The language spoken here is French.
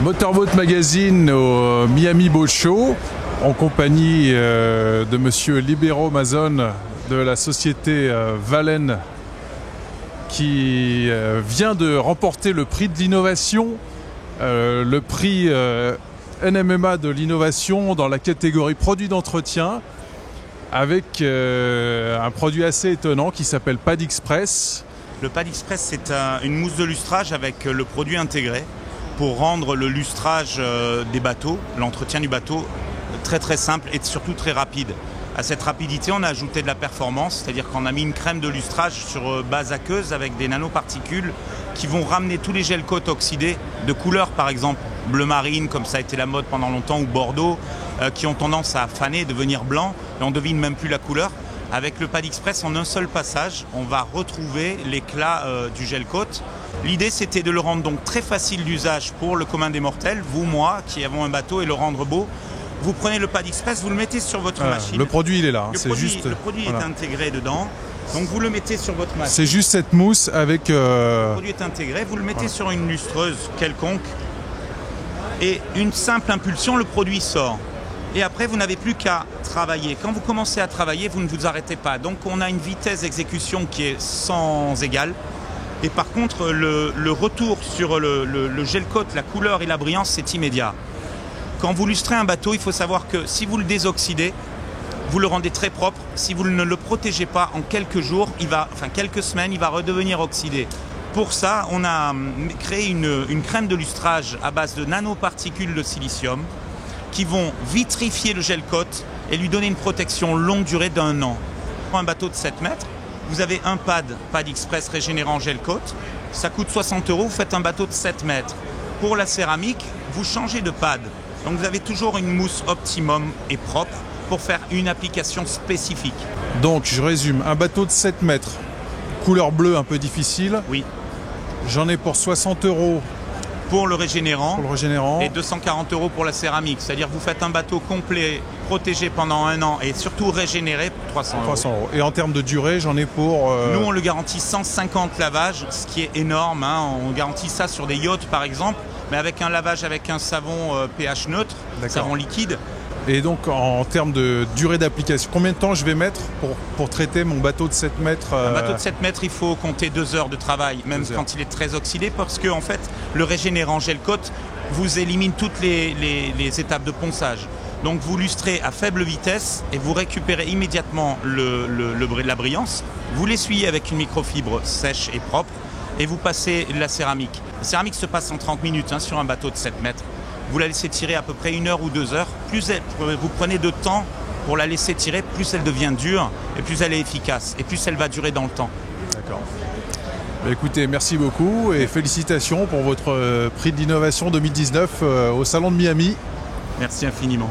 Motorboat Magazine au Miami Boat Show en compagnie de monsieur Libero Mazon de la société Valen qui vient de remporter le prix de l'innovation, le prix NMMA de l'innovation dans la catégorie produits d'entretien avec un produit assez étonnant qui s'appelle Pad Express. Le Pad Express, c'est une mousse de lustrage avec le produit intégré pour rendre le lustrage des bateaux, l'entretien du bateau, très simple et surtout très rapide. À cette rapidité, on a ajouté de la performance, c'est-à-dire qu'on a mis une crème de lustrage sur base aqueuse avec des nanoparticules qui vont ramener tous les gel coats oxydés de couleur, par exemple bleu marine, comme ça a été la mode pendant longtemps, ou bordeaux, qui ont tendance à faner, devenir blanc, et on ne devine même plus la couleur. Avec le Pad Express, en un seul passage, on va retrouver l'éclat du gel coat. L'idée, c'était de le rendre donc très facile d'usage pour le commun des mortels, vous, moi, qui avons un bateau, et le rendre beau. Vous prenez le Pad Express, vous le mettez sur votre machine. Le produit, il est là. Le produit est intégré dedans. Donc vous le mettez sur votre machine. C'est juste cette mousse avec... Le produit est intégré, vous le mettez sur une lustreuse quelconque. Et une simple impulsion, le produit sort. Et après, vous n'avez plus qu'à travailler. Quand vous commencez à travailler, vous ne vous arrêtez pas. Donc on a une vitesse d'exécution qui est sans égale. Et par contre, le retour sur le gel coat, la couleur et la brillance, c'est immédiat. Quand vous lustrez un bateau, il faut savoir que si vous le désoxydez, vous le rendez très propre. Si vous ne le protégez pas, en quelques jours, quelques semaines, il va redevenir oxydé. Pour ça, on a créé une crème de lustrage à base de nanoparticules de silicium qui vont vitrifier le gel coat et lui donner une protection longue durée d'1 an. Pour un bateau de 7 mètres, vous avez un Pad Express régénérant gel coat. Ça coûte 60 €, vous faites un bateau de 7 mètres. Pour la céramique, vous changez de pad. Donc vous avez toujours une mousse optimum et propre pour faire une application spécifique. Donc je résume, un bateau de 7 mètres, couleur bleue un peu difficile. Oui. J'en ai pour 60 € pour le régénérant, et 240 € pour la céramique. C'est-à-dire que vous faites un bateau complet, protégé pendant 1 an et surtout régénéré pour 300 €. Et en termes de durée, j'en ai pour... Nous, on le garantit 150 lavages, ce qui est énorme. On garantit ça sur des yachts, par exemple, mais avec un lavage avec un savon pH neutre, savon liquide. Et donc, en termes de durée d'application, combien de temps je vais mettre pour traiter mon bateau de 7 mètres Un bateau de 7 mètres, il faut compter 2 heures de travail, même quand il est très oxydé, parce que en fait, le régénérant gel coat vous élimine toutes les étapes de ponçage. Donc vous lustrez à faible vitesse et vous récupérez immédiatement la brillance. Vous l'essuyez avec une microfibre sèche et propre et vous passez la céramique. La céramique se passe en 30 minutes sur un bateau de 7 mètres. Vous la laissez tirer à peu près 1 heure ou 2 heures. Plus vous prenez de temps pour la laisser tirer, plus elle devient dure et plus elle est efficace et plus elle va durer dans le temps. D'accord. Écoutez, merci beaucoup et félicitations pour votre prix d'innovation 2019 au Salon de Miami. Merci infiniment.